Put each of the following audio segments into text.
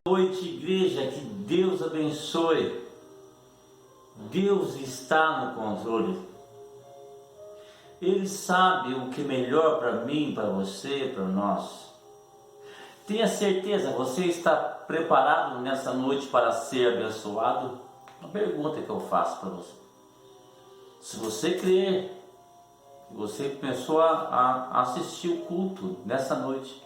Noite, igreja, que Deus abençoe. Deus está no controle. Ele sabe o que é melhor para mim, para você, para nós. Tenha certeza, você está preparado nessa noite para ser abençoado? Uma pergunta que eu faço para você. Se você crer, você começou a assistir o culto nessa noite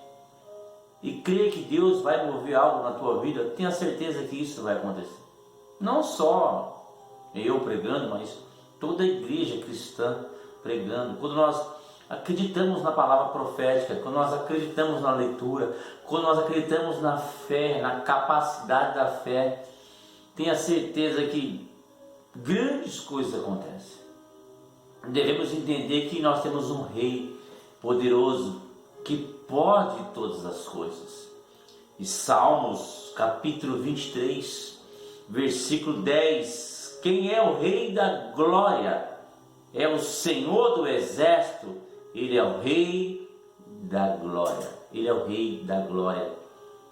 e crê que Deus vai mover algo na tua vida, tenha certeza que isso vai acontecer. Não só eu pregando, mas toda a igreja cristã pregando. Quando nós acreditamos na palavra profética, quando nós acreditamos na leitura, quando nós acreditamos na fé, na capacidade da fé, tenha certeza que grandes coisas acontecem. Devemos entender que nós temos um rei poderoso que pode todas as coisas. E Salmos capítulo 23, versículo 10: quem é o rei da glória? É o Senhor do exército. Ele é o rei da glória. Ele é o rei da glória.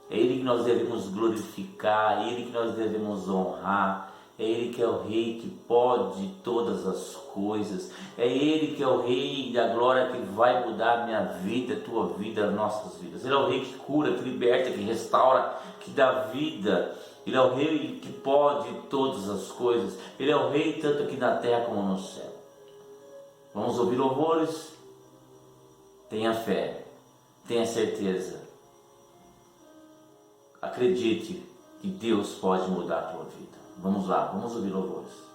É Ele que nós devemos glorificar, é Ele que nós devemos honrar. É Ele que é o Rei que pode todas as coisas. É Ele que é o Rei da glória, que vai mudar a minha vida, a tua vida, as nossas vidas. Ele é o Rei que cura, que liberta, que restaura, que dá vida. Ele é o Rei que pode todas as coisas. Ele é o Rei tanto aqui na terra como no céu. Vamos ouvir louvores? Tenha fé, tenha certeza. Acredite que Deus pode mudar a tua vida. Vamos lá, vamos ouvir louvores.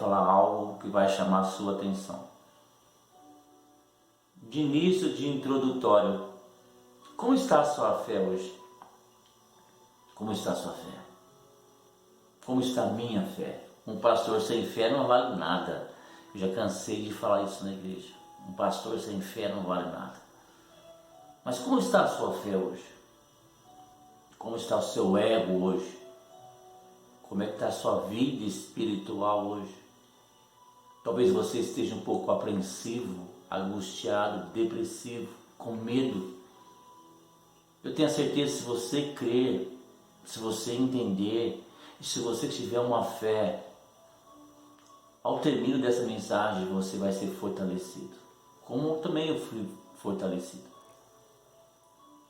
falar algo que vai chamar a sua atenção. De início, de introdutório, como está a sua fé hoje? Como está a sua fé? Como está a minha fé? Um pastor sem fé não vale nada. Eu já cansei de falar isso na igreja. Um pastor sem fé não vale nada. Mas como está a sua fé hoje? Como está o seu ego hoje? Como é que está a sua vida espiritual hoje? Talvez você esteja um pouco apreensivo, angustiado, depressivo, com medo. Eu tenho a certeza, se você crer, se você entender, e se você tiver uma fé, ao término dessa mensagem você vai ser fortalecido, como também eu fui fortalecido.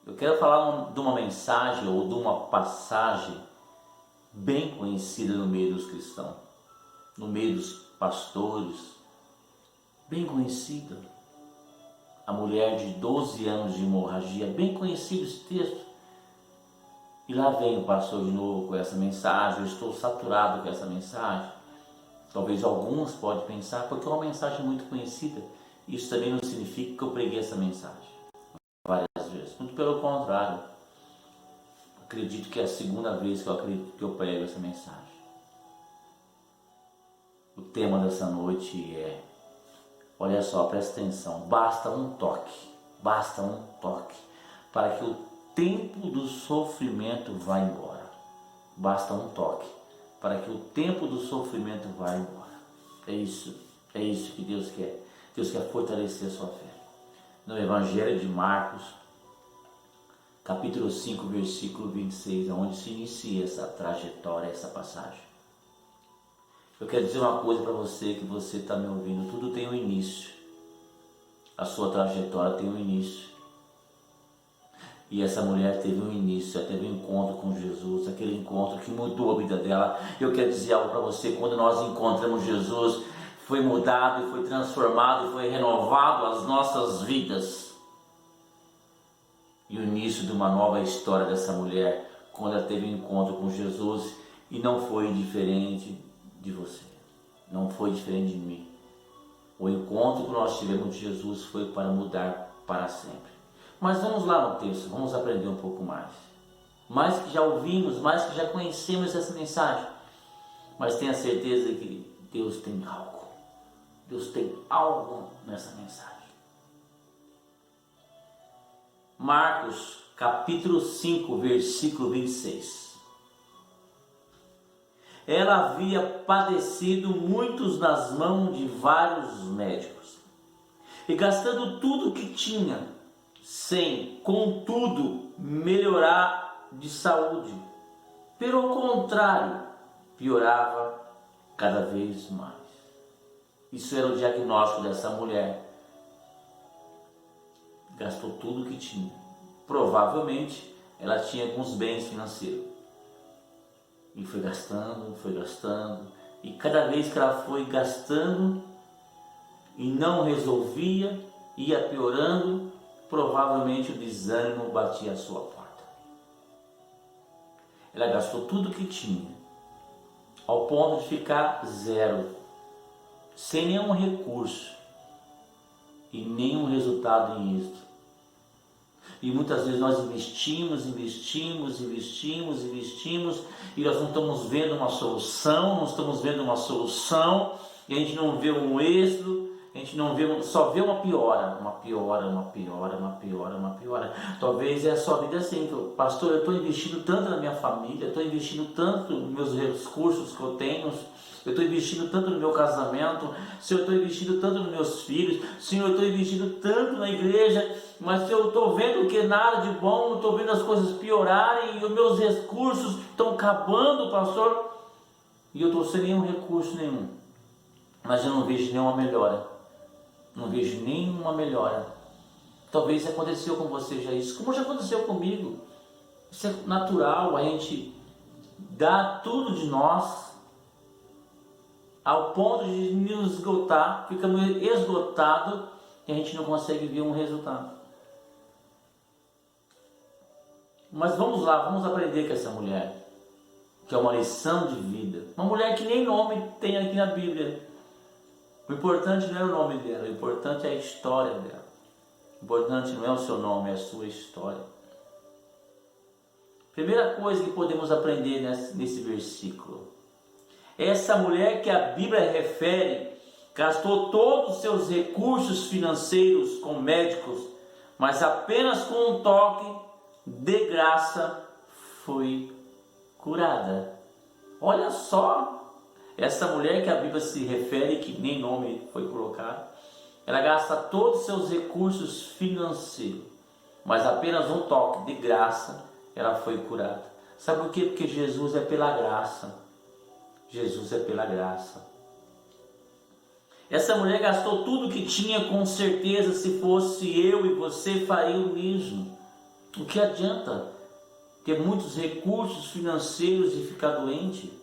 Eu quero falar de uma mensagem ou de uma passagem bem conhecida no meio dos cristãos, no meio dos pastores, bem conhecida. A mulher de 12 anos de hemorragia, bem conhecido esse texto. E lá vem o pastor de novo com essa mensagem, eu estou saturado com essa mensagem. Talvez alguns podem pensar, porque é uma mensagem muito conhecida. Isso também não significa que eu preguei essa mensagem várias vezes. Muito pelo contrário. Acredito que é a segunda vez que eu prego essa mensagem. O tema dessa noite é, olha só, presta atenção, basta um toque para que o tempo do sofrimento vá embora. Basta um toque para que o tempo do sofrimento vá embora. É isso que Deus quer. Deus quer fortalecer a sua fé. No Evangelho de Marcos, capítulo 5, versículo 26, é onde se inicia essa trajetória, essa passagem. Eu quero dizer uma coisa para você, que você está me ouvindo, tudo tem um início. A sua trajetória tem um início. E essa mulher teve um início, ela teve um encontro com Jesus, aquele encontro que mudou a vida dela. Eu quero dizer algo para você, quando nós encontramos Jesus, foi mudado, foi transformado, foi renovado as nossas vidas. E o início de uma nova história dessa mulher, quando ela teve um encontro com Jesus, e não foi diferente de você, não foi diferente de mim. O encontro que nós tivemos de Jesus foi para mudar para sempre. Mas vamos lá no texto, vamos aprender um pouco mais. Mais que já ouvimos, mais que já conhecemos essa mensagem. Mas tenha certeza que Deus tem algo. Deus tem algo nessa mensagem. Marcos, capítulo 5, versículo 26. Ela havia padecido muitos nas mãos de vários médicos, e gastando tudo o que tinha, sem, contudo, melhorar de saúde. Pelo contrário, piorava cada vez mais. Isso era o diagnóstico dessa mulher. Gastou tudo o que tinha. Provavelmente, ela tinha alguns bens financeiros. E foi gastando. E cada vez que ela foi gastando e não resolvia, ia piorando, provavelmente o desânimo batia à sua porta. Ela gastou tudo o que tinha, ao ponto de ficar zero, sem nenhum recurso e nenhum resultado em êxito. E muitas vezes nós investimos e nós não estamos vendo uma solução, e a gente não vê um êxito. A gente não vê, só vê uma piora. Talvez é a sua vida assim, pastor, eu estou investindo tanto na minha família, estou investindo tanto nos meus recursos que eu tenho, eu estou investindo tanto no meu casamento, Senhor, eu estou investindo tanto nos meus filhos, Senhor, eu estou investindo tanto na igreja, mas eu estou vendo que nada de bom, eu estou vendo as coisas piorarem e os meus recursos estão acabando, pastor, e eu estou sem nenhum recurso nenhum, mas eu não vejo nenhuma melhora. Não vejo nenhuma melhora. Talvez aconteceu com você já isso, como já aconteceu comigo. Isso é natural, a gente dá tudo de nós ao ponto de nos esgotar, ficamos esgotados e a gente não consegue ver um resultado. Mas vamos lá, vamos aprender com essa mulher. que é uma lição de vida. Uma mulher que nem nome tem aqui na Bíblia. O importante não é o nome dela, o importante é a história dela. O importante não é o seu nome, é a sua história. Primeira coisa que podemos aprender nesse versículo. Essa mulher que a Bíblia refere, gastou todos os seus recursos financeiros com médicos, mas apenas com um toque de graça foi curada. Olha só, essa mulher que a Bíblia se refere, que nem nome foi colocado, ela gasta todos os seus recursos financeiros, mas apenas um toque de graça ela foi curada. Sabe por quê? Porque Jesus é pela graça. Jesus é pela graça. Essa mulher gastou tudo que tinha, com certeza, se fosse eu e você, faria o mesmo. O que adianta ter muitos recursos financeiros e ficar doente?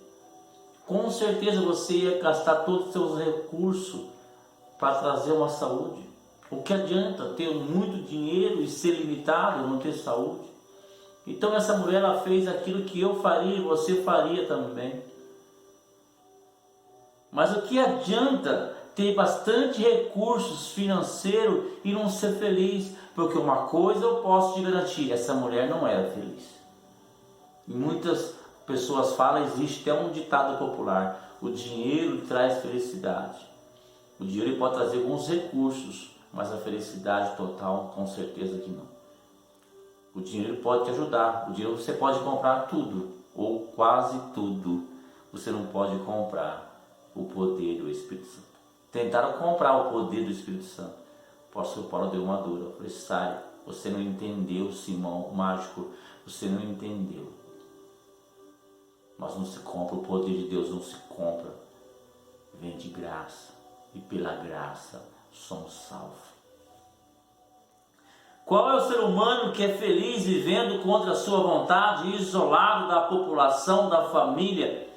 Com certeza você ia gastar todos os seus recursos para trazer uma saúde. O que adianta ter muito dinheiro e ser limitado e não ter saúde? Então essa mulher, ela fez aquilo que eu faria e você faria também. Mas o que adianta ter bastante recursos financeiros e não ser feliz? Porque uma coisa eu posso te garantir, essa mulher não era feliz. E muitas pessoas falam, existe até um ditado popular: o dinheiro traz felicidade. O dinheiro pode trazer alguns recursos, mas a felicidade total, com certeza que não. O dinheiro pode te ajudar, o dinheiro você pode comprar tudo, ou quase tudo. Você não pode comprar o poder do Espírito Santo. Tentaram comprar o poder do Espírito Santo. O apóstolo Paulo deu uma dura. Eu falei: sai, você não entendeu, Simão mágico, você não entendeu. Mas não se compra, o poder de Deus não se compra. Vem de graça, e pela graça somos salvos. Qual é o ser humano que é feliz vivendo contra a sua vontade, isolado da população, da família?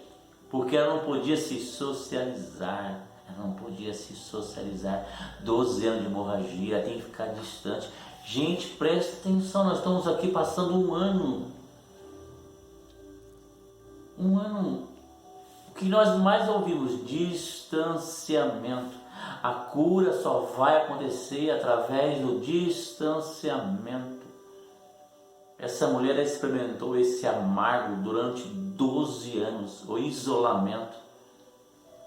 Porque ela não podia se socializar. Ela não podia se socializar. 12 anos de hemorragia, ela tem que ficar distante. Gente, presta atenção, nós estamos aqui passando um ano. Um ano. O que nós mais ouvimos? Distanciamento. A cura só vai acontecer através do distanciamento. Essa mulher experimentou esse amargo durante 12 anos, o isolamento.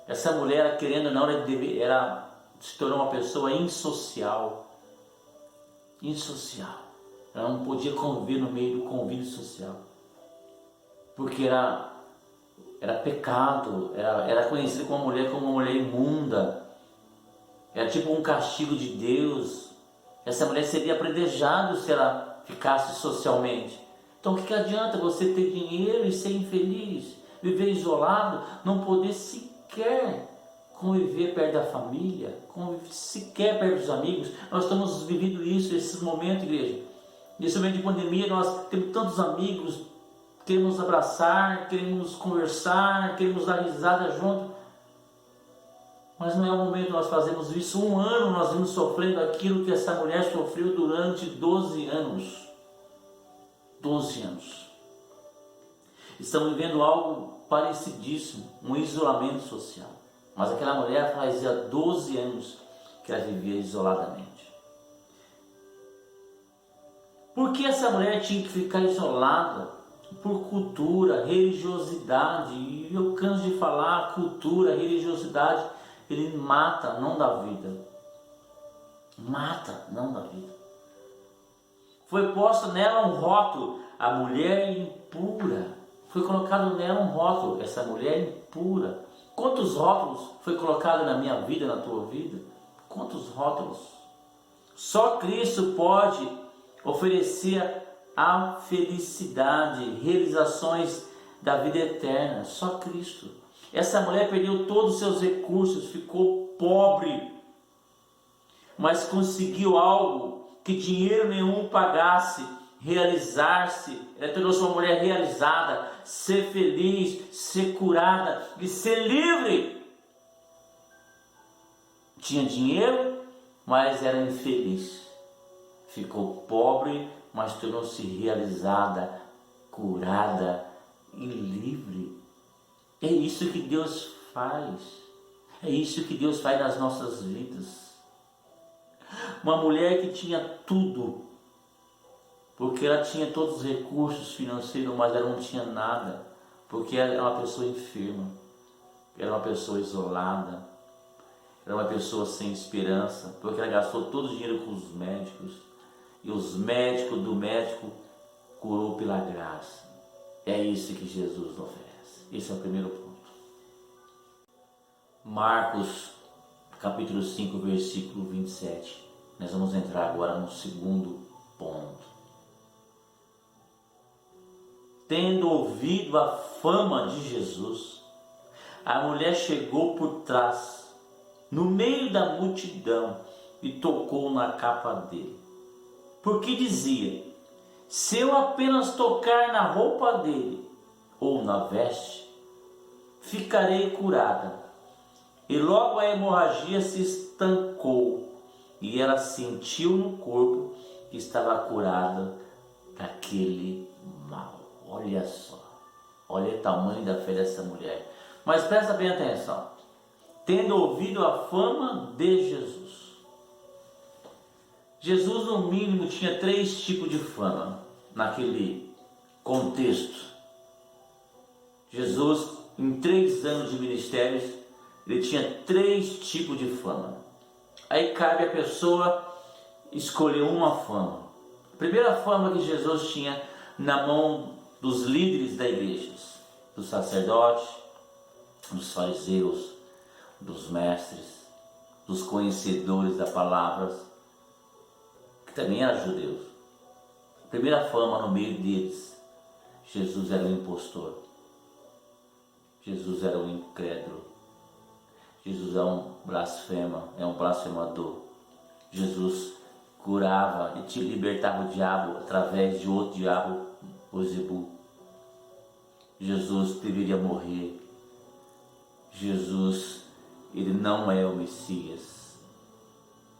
Essa mulher, querendo ou não, ela se tornou uma pessoa insocial. Insocial. Ela não podia conviver no meio do convívio social. Porque era pecado, era conhecida como uma mulher imunda. Era tipo um castigo de Deus. Essa mulher seria apedrejada se ela ficasse socialmente. Então o que adianta você ter dinheiro e ser infeliz? Viver isolado, não poder sequer conviver perto da família, conviver sequer perto dos amigos. Nós estamos vivendo isso, esses momentos, igreja. Nesse momento de pandemia, nós temos tantos amigos, queremos abraçar, queremos conversar, queremos dar risada junto. Mas não é o momento de nós fazermos isso. Um ano nós vimos sofrendo aquilo que essa mulher sofreu durante 12 anos. 12 anos. Estamos vivendo algo parecidíssimo, um isolamento social. Mas aquela mulher fazia 12 anos que ela vivia isoladamente. Por que essa mulher tinha que ficar isolada? Por cultura, religiosidade. E eu canso de falar, cultura, religiosidade, ele mata, não dá vida. Mata, não dá vida. Foi posto nela um rótulo: a mulher impura. Foi colocado nela um rótulo: essa mulher impura. Quantos rótulos foi colocado na minha vida, na tua vida? Quantos rótulos? Só Cristo pode oferecer a felicidade, realizações da vida eterna. Só Cristo. Essa mulher perdeu todos os seus recursos, ficou pobre, mas conseguiu algo que dinheiro nenhum pagasse: realizar-se. Ela tornou-se uma mulher realizada, ser feliz, ser curada e ser livre. Tinha dinheiro, mas era infeliz. Ficou pobre, mas tornou-se realizada, curada e livre. É isso que Deus faz. É isso que Deus faz nas nossas vidas. Uma mulher que tinha tudo, porque ela tinha todos os recursos financeiros, mas ela não tinha nada, porque ela era uma pessoa enferma, era uma pessoa isolada, era uma pessoa sem esperança, porque ela gastou todo o dinheiro com os médicos, e os médicos do médico curou pela graça. É isso que Jesus oferece. Esse é o primeiro ponto. Marcos, capítulo 5, versículo 27. Nós vamos entrar agora no segundo ponto. Tendo ouvido a fama de Jesus, a mulher chegou por trás, no meio da multidão, e tocou na capa dele. Porque dizia: se eu apenas tocar na roupa dele, ou na veste, ficarei curada. E logo a hemorragia se estancou, e ela sentiu no corpo que estava curada daquele mal. Olha só, olha o tamanho da fé dessa mulher. Mas presta bem atenção. Tendo ouvido a fama de Jesus. Jesus, no mínimo, tinha 3 tipos de fama naquele contexto. Jesus, em 3 anos de ministérios, ele tinha 3 tipos de fama. Aí cabe a pessoa escolher uma fama. A primeira fama que Jesus tinha na mão dos líderes da igreja, dos sacerdotes, dos fariseus, dos mestres, dos conhecedores da palavra, que também eram judeus. A primeira fama no meio deles, Jesus era um impostor, Jesus era um incrédulo, Jesus é um blasfemador. Jesus curava e te libertava o diabo através de outro diabo, Beelzebul. Jesus deveria morrer. Jesus, ele não é o Messias.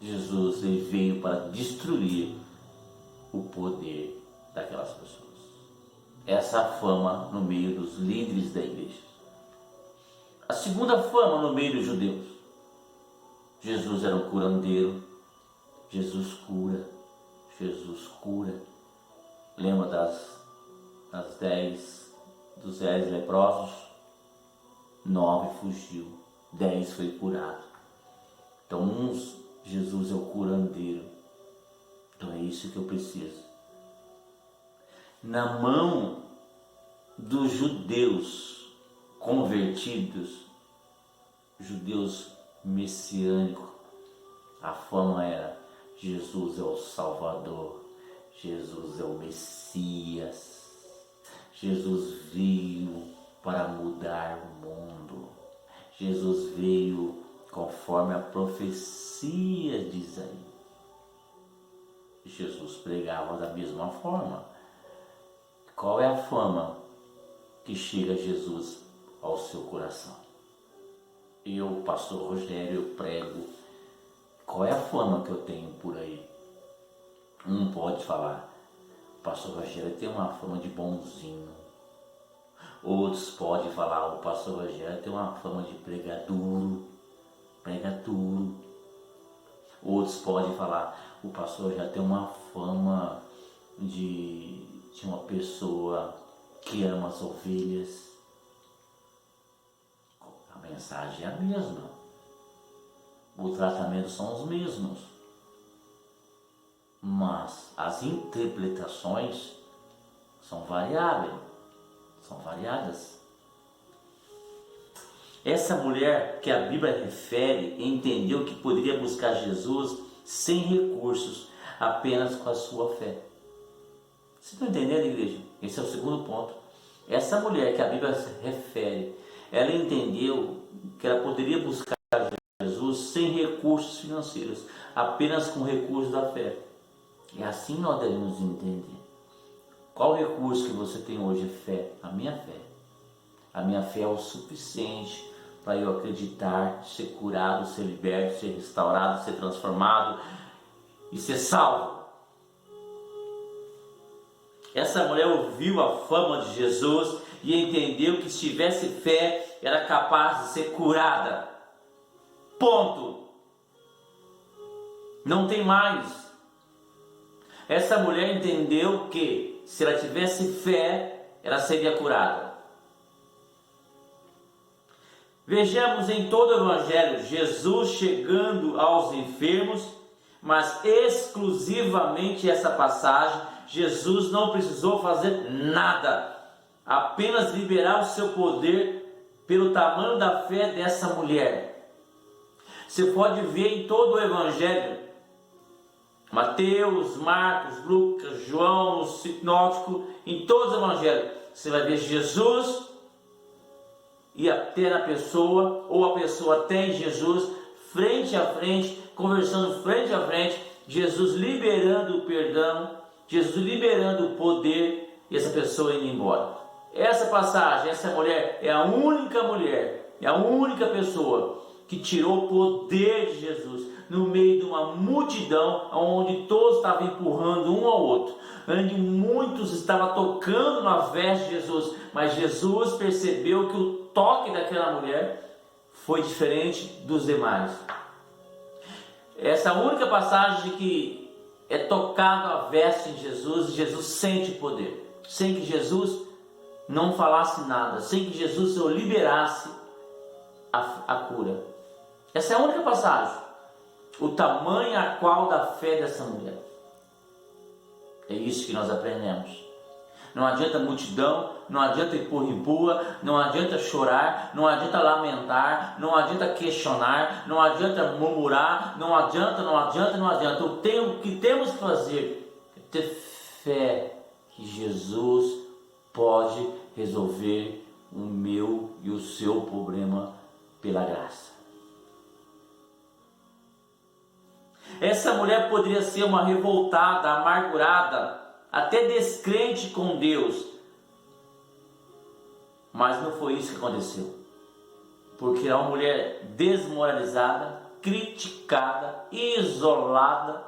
Jesus, ele veio para destruir o poder daquelas pessoas. Essa fama no meio dos líderes da igreja. A segunda fama no meio dos judeus. Jesus era um curandeiro. Jesus cura. Jesus cura. Lembra dos 10 leprosos? 9 fugiu, 10 foi curado. Então Jesus é o curandeiro. Então é isso que eu preciso. Na mão dos judeus convertidos, judeus messiânicos, a fama era: Jesus é o Salvador, Jesus é o Messias, Jesus veio para mudar o mundo, Jesus veio conforme a profecia de Isaías. Jesus pregava da mesma forma. Qual é a fama que chega a Jesus ao seu coração? Eu, pastor Rogério, eu prego. Qual é a fama que eu tenho por aí? Um pode falar: o pastor Rogério tem uma fama de bonzinho. Outros podem falar: o pastor Rogério tem uma fama de pregar duro. Outros podem falar: o pastor Rogério tem uma fama de uma pessoa que ama as ovelhas. A mensagem é a mesma. O tratamento são os mesmos. Mas as interpretações são variáveis. São variadas. Essa mulher que a Bíblia refere entendeu que poderia buscar Jesus sem recursos, apenas com a sua fé. Vocês estão entendendo, igreja? Esse é o segundo ponto. Essa mulher que a Bíblia se refere, ela entendeu que ela poderia buscar Jesus sem recursos financeiros, apenas com recursos da fé. E assim nós devemos entender. Qual recurso que você tem hoje é fé? A minha fé. A minha fé é o suficiente para eu acreditar, ser curado, ser liberto, ser restaurado, ser transformado e ser salvo. Essa mulher ouviu a fama de Jesus e entendeu que se tivesse fé era capaz de ser curada. Ponto. Não tem mais. Essa mulher entendeu que se ela tivesse fé, ela seria curada. Vejamos em todo o Evangelho Jesus chegando aos enfermos, mas exclusivamente essa passagem, Jesus não precisou fazer nada, apenas liberar o seu poder pelo tamanho da fé dessa mulher. Você pode ver em todo o Evangelho, Mateus, Marcos, Lucas, João, o sinótico, em todos os Evangelhos, você vai ver Jesus e até na pessoa, ou a pessoa até em Jesus, frente a frente, conversando frente a frente, Jesus liberando o perdão, Jesus liberando o poder e essa pessoa indo embora. Essa passagem, essa mulher é a única mulher, é a única pessoa que tirou o poder de Jesus no meio de uma multidão onde todos estavam empurrando um ao outro, onde muitos estavam tocando na veste de Jesus, mas Jesus percebeu que o toque daquela mulher foi diferente dos demais. Essa única passagem que é tocado a veste de Jesus, Jesus sente o poder, sem que Jesus não falasse nada, sem que Jesus o liberasse a cura. Essa é a única passagem. O tamanho a qual da fé dessa mulher. É isso que nós aprendemos. Não adianta multidão, não adianta empurra, não adianta chorar, não adianta lamentar, não adianta questionar, não adianta murmurar, não adianta. O que temos que fazer é ter fé que Jesus pode resolver o meu e o seu problema pela graça. Essa mulher poderia ser uma revoltada, amargurada, até descrente com Deus. Mas não foi isso que aconteceu. Porque é uma mulher desmoralizada, criticada, isolada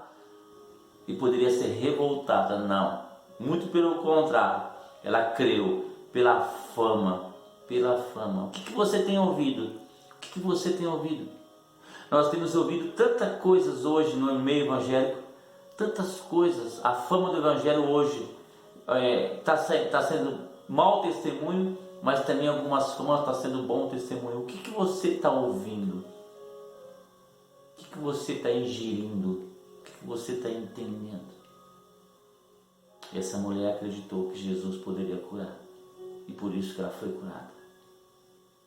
e poderia ser revoltada. Não, muito pelo contrário. Ela creu pela fama. O que você tem ouvido? O que você tem ouvido? Nós temos ouvido tantas coisas hoje no meio evangélico, tantas coisas. A fama do evangelho hoje está sendo mau testemunho, mas também algumas famas está sendo bom testemunho. O que você está ouvindo? O que você está ingerindo? O que você está entendendo? Essa mulher acreditou que Jesus poderia curar, e por isso que ela foi curada.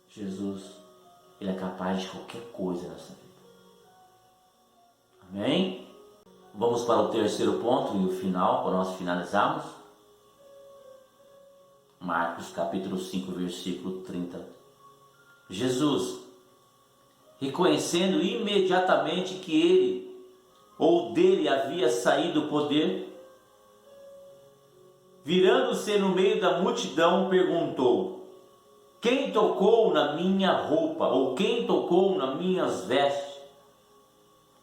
Jesus, Ele é capaz de qualquer coisa nessa vida. Amém? Vamos para o terceiro ponto e o final, para nós finalizarmos. Marcos capítulo 5, versículo 30. Jesus, reconhecendo imediatamente que ele ou dele havia saído o poder, virando-se no meio da multidão, perguntou: quem tocou na minha roupa? Ou quem tocou nas minhas vestes?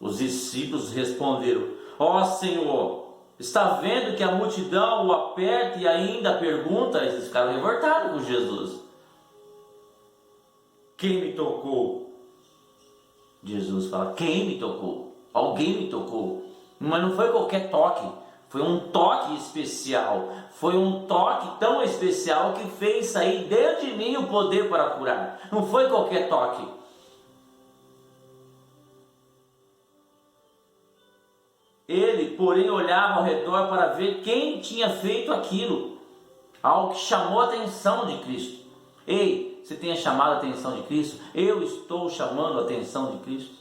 Os discípulos responderam: ó Senhor, está vendo que a multidão o aperta e ainda pergunta? Eles ficaram revoltados com Jesus. Quem me tocou? Jesus fala: quem me tocou? Alguém me tocou. Mas não foi qualquer toque. Foi um toque especial. Foi um toque tão especial que fez sair dentro de mim o poder para curar. Não foi qualquer toque. Ele, porém, olhava ao redor para ver quem tinha feito aquilo. Algo que chamou a atenção de Cristo. Ei, você tem chamado a atenção de Cristo? Eu estou chamando a atenção de Cristo.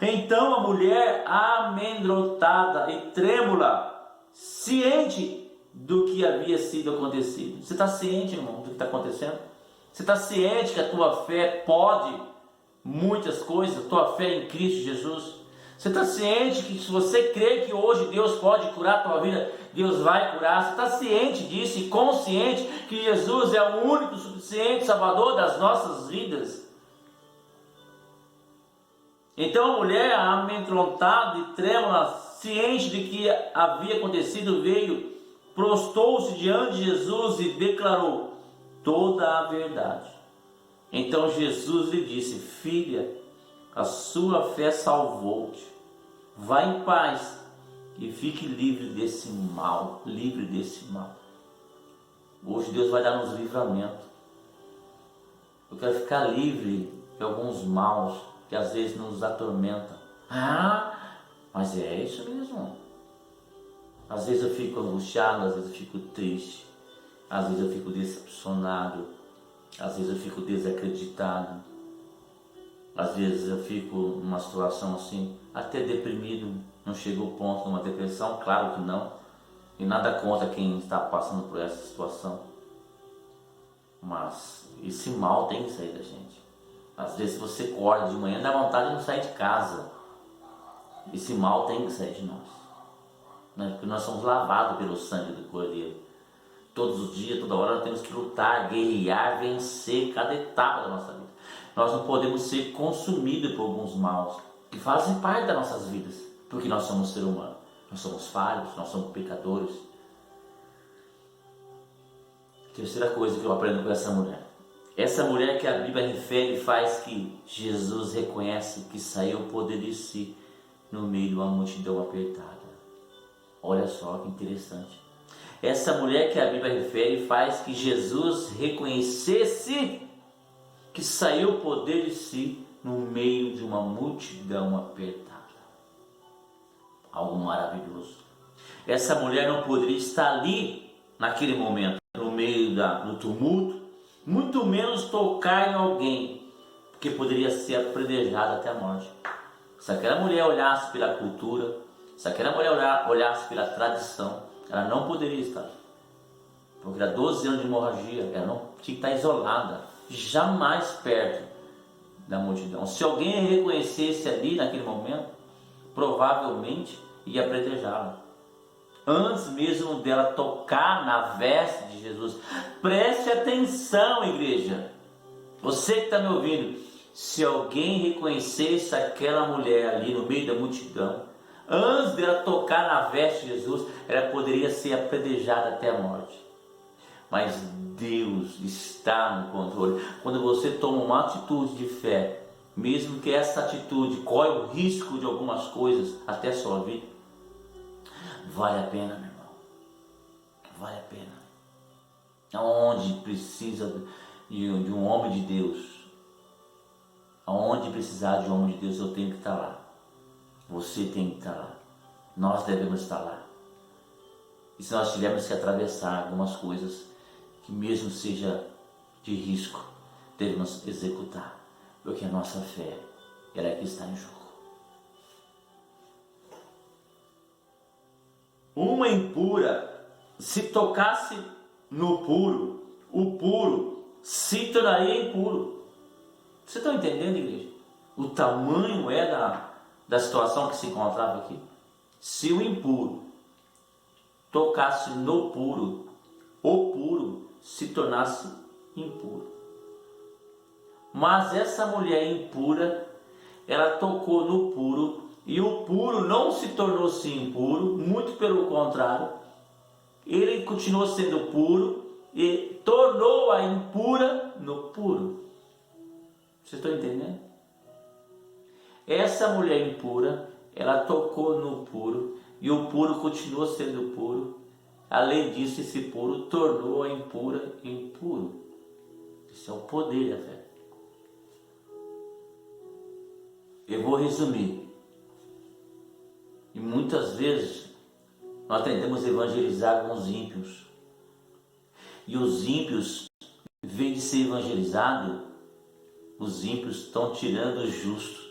Então a mulher, amedrontada e trêmula, ciente do que havia sido acontecido. Você está ciente, irmão, do que está acontecendo? Você está ciente que a tua fé pode muitas coisas, a tua fé em Cristo Jesus? Você está ciente que se você crê que hoje Deus pode curar a tua vida, Deus vai curar? Você está ciente disso e consciente que Jesus é o único suficiente Salvador das nossas vidas? Então a mulher, amedrontada e trêmula, ciente de que havia acontecido, veio, prostou-se diante de Jesus e declarou: toda a verdade. Então Jesus lhe disse: filha, a sua fé salvou-te. Vá em paz e fique livre desse mal, livre desse mal. Hoje Deus vai dar nos livramento. Eu quero ficar livre de alguns maus que às vezes nos atormentam. Mas é isso mesmo. Às vezes eu fico angustiado, às vezes eu fico triste, às vezes eu fico decepcionado, às vezes eu fico desacreditado, às vezes eu fico numa situação assim, até deprimido. Não chegou ao ponto de uma depressão, claro que não, e nada contra quem está passando por essa situação, mas esse mal tem que sair da gente. Às vezes você acorda de manhã, dá vontade de não sair de casa. Esse mal tem que sair de nós, né? Porque nós somos lavados pelo sangue do Cordeiro. Todos os dias, toda hora nós temos que lutar, guerrear, vencer cada etapa da nossa vida. Nós não podemos ser consumidos por alguns maus que fazem parte das nossas vidas, porque nós somos seres humanos, nós somos falhos, nós somos pecadores. Terceira coisa que eu aprendo com essa mulher que a Bíblia refere faz que Jesus reconhece que saiu o poder de si no meio de uma multidão apertada. Olha só que interessante. Essa mulher que a Bíblia refere faz que Jesus reconhecesse que saiu o poder de si no meio de uma multidão apertada. Algo maravilhoso. Essa mulher não poderia estar ali naquele momento, no meio do tumulto, muito menos tocar em alguém, porque poderia ser apedrejada até a morte. Se aquela mulher olhasse pela cultura, se aquela mulher olhasse pela tradição, ela não poderia estar, porque era 12 anos de hemorragia, ela não tinha que estar isolada, jamais perto da multidão. Se alguém a reconhecesse ali naquele momento, provavelmente ia apedrejá-la, antes mesmo dela tocar na veste de Jesus. Preste atenção, igreja, você que está me ouvindo, se alguém reconhecesse aquela mulher ali no meio da multidão, antes dela tocar na veste de Jesus, ela poderia ser apedrejada até a morte. Mas Deus está no controle. Quando você toma uma atitude de fé, mesmo que essa atitude corre o risco de algumas coisas até a sua vida, vale a pena, meu irmão. Vale a pena. Aonde precisa de um homem de Deus, aonde precisar de um homem de Deus, eu tenho que estar lá. Você tem que estar lá. Nós devemos estar lá. E se nós tivermos que atravessar algumas coisas que mesmo seja de risco, devemos executar, porque a nossa fé, ela é que está em jogo. Uma impura, se tocasse no puro, o puro se tornaria impuro. Vocês estão entendendo, igreja? O tamanho da situação que se encontrava aqui. Se o impuro tocasse no puro, o puro se tornasse impuro. Mas essa mulher impura, ela tocou no puro, e o puro não se tornou-se impuro, muito pelo contrário, ele continuou sendo puro e tornou a impura no puro. Vocês estão entendendo? Essa mulher impura, ela tocou no puro, e o puro continuou sendo puro. Além disso, esse puro tornou a impura impuro. Isso é o poder da fé. Eu vou resumir. E muitas vezes nós tentamos evangelizar alguns ímpios. E os ímpios, em vez de ser evangelizados, os ímpios estão tirando o justo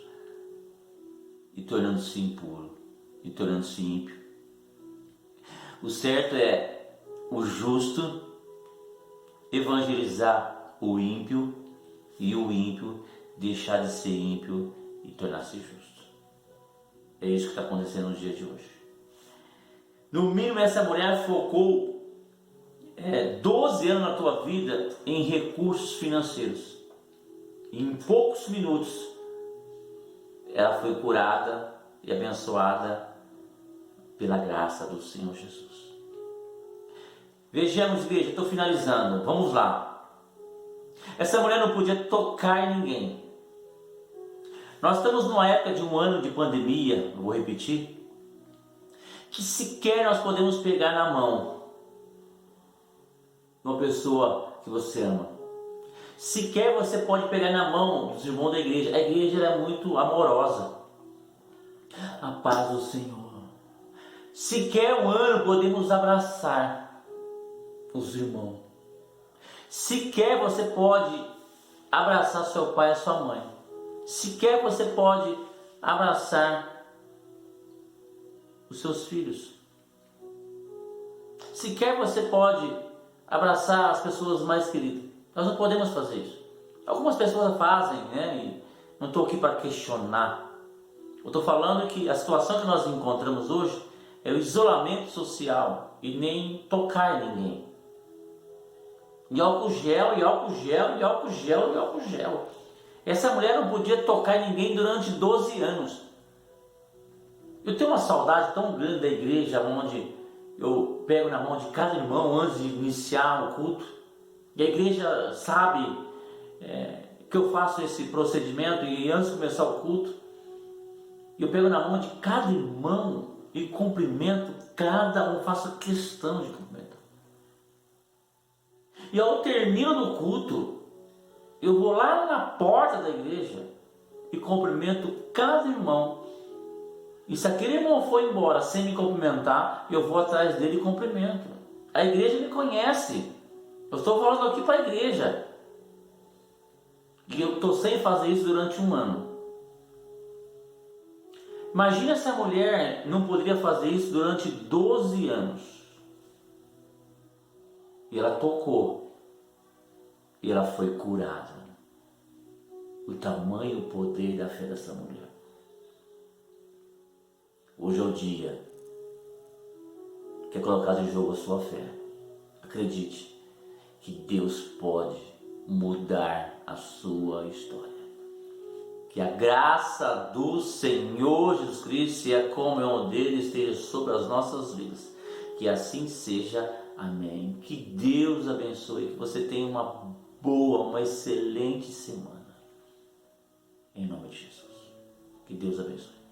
e tornando-se impuro, e tornando-se ímpio. O certo é o justo evangelizar o ímpio, e o ímpio deixar de ser ímpio e tornar-se justo. É isso que está acontecendo no dia de hoje. No mínimo, essa mulher focou 12 anos na tua vida em recursos financeiros. E em poucos minutos ela foi curada e abençoada pela graça do Senhor Jesus. Vejamos, igreja, estou finalizando. Vamos lá. Essa mulher não podia tocar em ninguém. Nós estamos numa época de um ano de pandemia, vou repetir, que sequer nós podemos pegar na mão uma pessoa que você ama. Sequer você pode pegar na mão dos irmãos da igreja. A igreja é muito amorosa. A paz do Senhor. Sequer um ano podemos abraçar os irmãos. Sequer você pode abraçar seu pai e sua mãe. Sequer você pode abraçar os seus filhos. Sequer você pode abraçar as pessoas mais queridas. Nós não podemos fazer isso. Algumas pessoas fazem, né? E não estou aqui para questionar. Eu estou falando que a situação que nós encontramos hoje é o isolamento social e nem tocar em ninguém. E álcool gel, e álcool gel, e álcool gel, e álcool gel. Essa mulher não podia tocar em ninguém durante 12 anos. Eu tenho uma saudade tão grande da igreja, onde eu pego na mão de cada irmão antes de iniciar o culto. E a igreja sabe que eu faço esse procedimento e antes de começar o culto, eu pego na mão de cada irmão e cumprimento cada um, faço questão de cumprimentar. E ao termino do culto, eu vou lá na porta da igreja e cumprimento cada irmão. E se aquele irmão for embora sem me cumprimentar, eu vou atrás dele e cumprimento. A igreja me conhece. Eu estou falando aqui para a igreja. E eu estou sem fazer isso durante um ano. Imagina se a mulher não poderia fazer isso durante 12 anos. E ela tocou. E ela foi curada. O tamanho e o poder da fé dessa mulher. Hoje é o dia que é colocado em jogo a sua fé. Acredite que Deus pode mudar a sua história. Que a graça do Senhor Jesus Cristo e a comunhão dele esteja sobre as nossas vidas. Que assim seja. Amém. Que Deus abençoe. Que você tenha uma boa, uma excelente semana. Em nome de Jesus. Que Deus abençoe.